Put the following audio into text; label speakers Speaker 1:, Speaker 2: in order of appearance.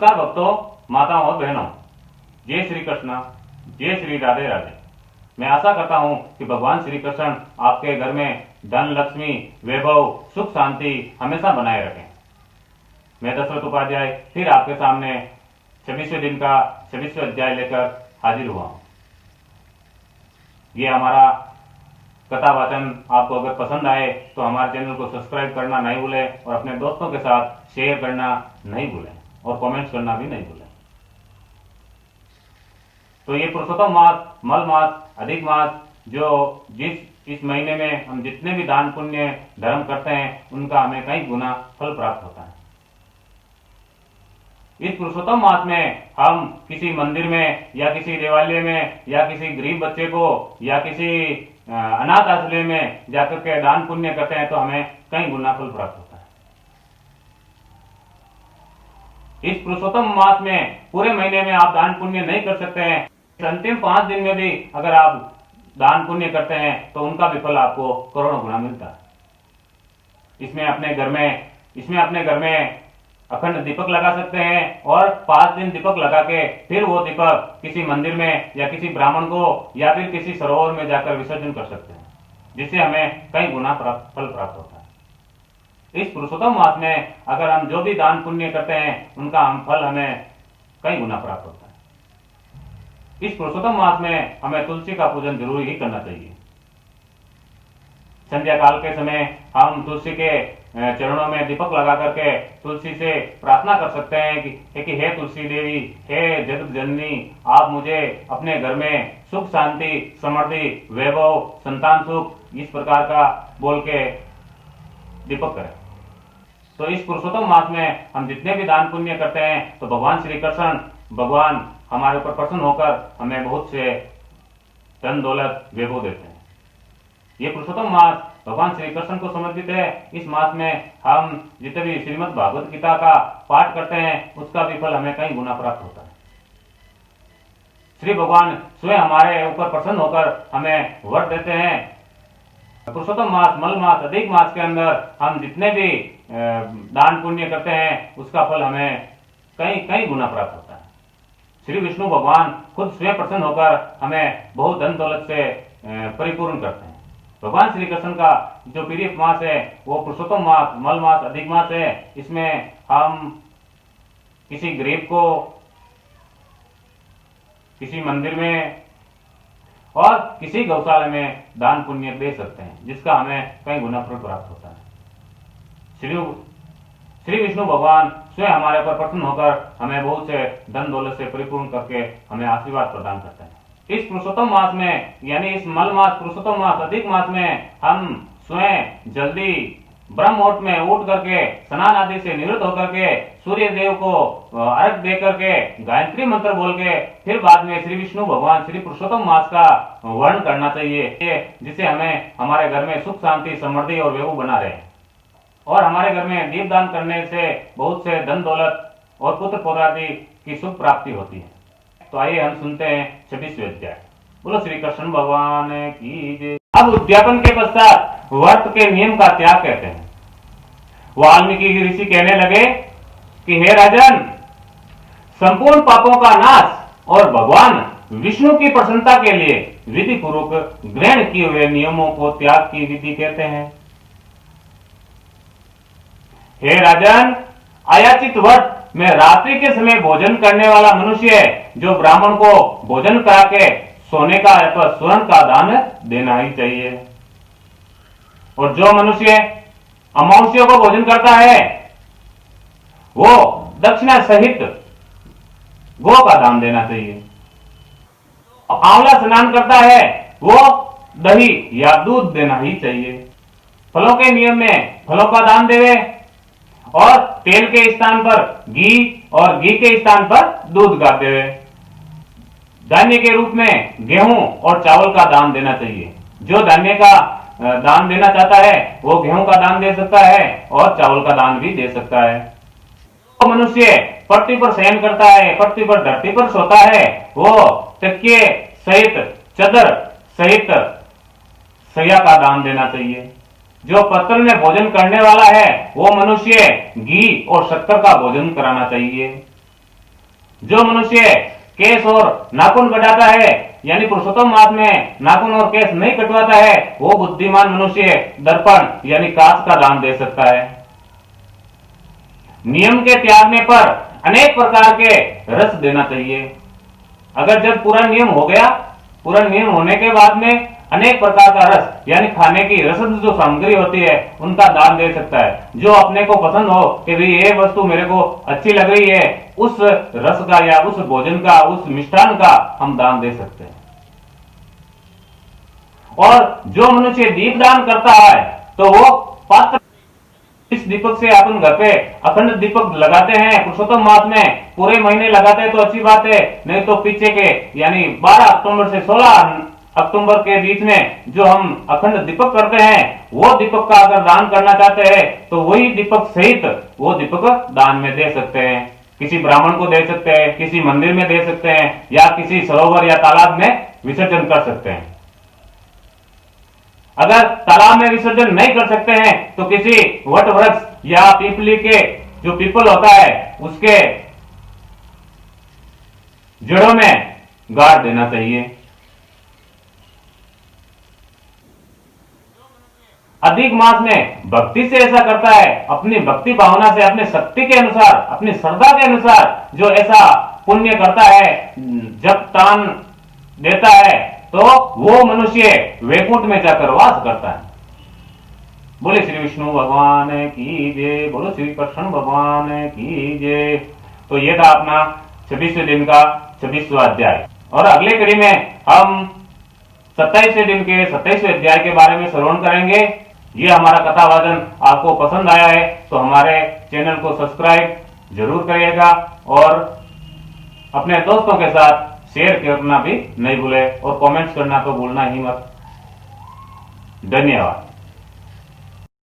Speaker 1: नमस्कार भक्तों, माताओं और बहनों, जय श्री कृष्ण, जय श्री राधे राधे। मैं आशा करता हूं कि भगवान श्री कृष्ण आपके घर में धन, लक्ष्मी, वैभव, सुख, शांति हमेशा बनाए रखें। मैं दशरथ उपाध्याय फिर आपके सामने 26वें दिन का 26वां अध्याय लेकर हाजिर हुआ हूं। ये हमारा कथा वाचन आपको अगर पसंद आए तो हमारे चैनल को सब्सक्राइब करना नहीं भूलें और अपने दोस्तों के साथ शेयर करना नहीं भूलें और कमेंट्स करना भी नहीं भूलें। तो ये पुरुषोत्तम मास, मल मास, अधिक मास, जो इस महीने में हम जितने भी दान पुण्य धर्म करते हैं उनका हमें कई गुना फल प्राप्त होता है। इस पुरुषोत्तम मास में हम किसी मंदिर में या किसी देवालय में या किसी गरीब बच्चे को या किसी अनाथ आश्रय में जाकर के दान पुण्य करते हैं तो हमें कई गुना फल प्राप्त होता है। इस पुरुषोत्तम मास में पूरे महीने में आप दान पुण्य नहीं कर सकते हैं। इस अंतिम 5 दिन में भी अगर आप दान पुण्य करते हैं तो उनका भी फल आपको करोड़ों गुना मिलता है। इसमें अपने घर में अखंड दीपक लगा सकते हैं और 5 दिन दीपक लगा के फिर वो दीपक किसी मंदिर में या किसी ब्राह्मण को या फिर किसी सरोवर में जाकर विसर्जन कर सकते हैं, जिससे हमें कई गुना फल प्राप्त होता है। इस पुरुषोत्तम मास में अगर हम जो भी दान पुण्य करते हैं उनका फल हमें कई गुना प्राप्त होता है। इस पुरुषोत्तम मास में हमें तुलसी का पूजन जरूर ही करना चाहिए। संध्या काल के समय हम तुलसी के चरणों में दीपक लगा करके तुलसी से प्रार्थना कर सकते हैं कि हे तुलसी देवी, हे जगत जननी, आप मुझे अपने घर में सुख, शांति, समृद्धि, वैभव, संतान सुख, इस प्रकार का बोल के दीपक करें। तो इस पुरुषोत्तम मास में हम जितने भी दान पुण्य करते हैं तो भगवान श्री कृष्ण भगवान हमारे ऊपर प्रसन्न होकर हमें बहुत से धन, दौलत, वैभव देते हैं। ये पुरुषोत्तम मास भगवान श्री कृष्ण को समर्पित है। इस मास में हम जितने भी श्रीमद् भागवत गीता का पाठ करते हैं उसका भी फल हमें कई गुना प्राप्त होता है। श्री भगवान स्वयं हमारे ऊपर प्रसन्न होकर हमें वर देते हैं। पुरुषोत्तम मास, मल मास, अधिक मास के अंदर हम जितने भी दान पुण्य करते हैं उसका फल हमें कई गुना प्राप्त होता है। श्री विष्णु भगवान खुद स्वयं प्रसन्न होकर हमें बहुत धन दौलत से परिपूर्ण करते हैं। भगवान श्री कृष्ण का जो प्रिय मास है वो पुरुषोत्तम मास, मल मास, अधिक मास है। इसमें हम किसी गरीब को किसी मंदिर में और किसी गौशाला में दान पुण्य दे सकते हैं, जिसका हमें कई गुना फल प्राप्त होता है। श्री विष्णु भगवान स्वयं हमारे पर प्रसन्न होकर हमें बहुत से धन दौलत से परिपूर्ण करके हमें आशीर्वाद प्रदान करते हैं। इस पुरुषोत्तम मास में यानी इस मल मास, पुरुषोत्तम मास, अधिक मास में हम स्वयं जल्दी ब्रह्म मुहूर्त में उठ करके स्नान आदि से निवृत्त होकर के सूर्य देव को अर्घ दे करके गायत्री मंत्र बोल के फिर बाद में श्री विष्णु भगवान श्री पुरुषोत्तम मास का वर्ण करना चाहिए, जिससे हमें हमारे घर में सुख, शांति, समृद्धि और वैभव बना रहे और हमारे घर में दीपदान करने से बहुत से धन दौलत और पुत्र पौत्रादि की सुख प्राप्ति होती है। तो आइए हम सुनते हैं 26वें अध्याय। बोलो श्री कृष्ण भगवान की जय। अब उद्यापन के पश्चात व्रत के नियम का त्याग कहते हैं। वाल्मीकि ऋषि कहने लगे कि हे राजन, संपूर्ण पापों का नाश और भगवान विष्णु की प्रसन्नता के लिए विधि पूर्वक ग्रहण किए हुए नियमों को त्याग की विधि कहते हैं। हे राजन, अयाचित व्रत में रात्रि के समय भोजन करने वाला मनुष्य जो ब्राह्मण को भोजन करा के सोने का अथवा स्वर्ण का दान देना ही चाहिए, और जो मनुष्य अमावस्या को भोजन करता है वो दक्षिणा सहित गो का दान देना चाहिए। आंवला स्नान करता है वो दही या दूध देना ही चाहिए। फलों के नियम में फलों का दान देवे और तेल के स्थान पर घी और घी के स्थान पर दूध का देवे। धान्य के रूप में गेहूं और चावल का दान देना चाहिए। जो धान्य का दान देना चाहता है वो गेहूं का दान दे सकता है और चावल का दान भी दे सकता है। तो मनुष्य पृथ्वी पर शयन करता है, पृथ्वी पर धरती पर सोता है, वो तकिए सहित, चादर सहित सैया का दान देना चाहिए। जो पत्तल में भोजन करने वाला है वो मनुष्य घी और शक्कर का भोजन कराना चाहिए। जो मनुष्य केस और नाखून कटाता है, यानी पुरुषोत्तम मास में नाखून और केस नहीं कटवाता है, वो बुद्धिमान मनुष्य दर्पण यानी कांच का दान दे सकता है। नियम के त्यागने पर अनेक प्रकार के रस देना चाहिए। अगर जब पूरा नियम हो गया, पूरा नियम होने के बाद में अनेक प्रकार का रस यानी खाने की रसद जो सामग्री होती है उनका दान दे सकता है। जो अपने को पसंद हो कि भाई ये वस्तु मेरे को अच्छी लग रही है, उस रस का या उस भोजन का, उस मिष्ठान का हम दान दे सकते हैं। और जो मनुष्य दीपदान करता है तो वो पात्र, इस दीपक से अपन घर पे अखंड दीपक लगाते हैं, पुरुषोत्तम मास में पूरे महीने लगाते हैं तो अच्छी बात है, नहीं तो पीछे के यानी 12 अक्टूबर से 16 अक्टूबर के बीच में जो हम अखंड दीपक करते हैं, वो दीपक का अगर दान करना चाहते हैं तो वही दीपक सहित वो दीपक दान में दे सकते हैं। किसी ब्राह्मण को दे सकते हैं, किसी मंदिर में दे सकते हैं, या किसी सरोवर या तालाब में विसर्जन कर सकते हैं। अगर तालाब में विसर्जन नहीं कर सकते हैं तो किसी वट वृक्ष या पीपली के, जो पीपल होता है, उसके जड़ों में गाड़ देना चाहिए। अधिक मास में भक्ति से ऐसा करता है, अपनी भक्ति भावना से, अपने शक्ति के अनुसार, अपनी श्रद्धा के अनुसार जो ऐसा पुण्य करता है, जब दान देता है, तो वो मनुष्य वैकुंठ में जाकर वास करता है। बोले श्री विष्णु भगवान की जय, बोलो श्री कृष्ण भगवान की जय। तो ये था अपना 26वें दिन का 26वां अध्याय, और अगले कड़ी में हम 27वें दिन के 27वें अध्याय के बारे में श्रवण करेंगे। ये हमारा कथावाचन आपको पसंद आया है तो हमारे चैनल को सब्सक्राइब जरूर करिएगा, और अपने दोस्तों के साथ शेयर करना भी नहीं भूले, और कमेंट्स करना तो भूलना ही मत। धन्यवाद।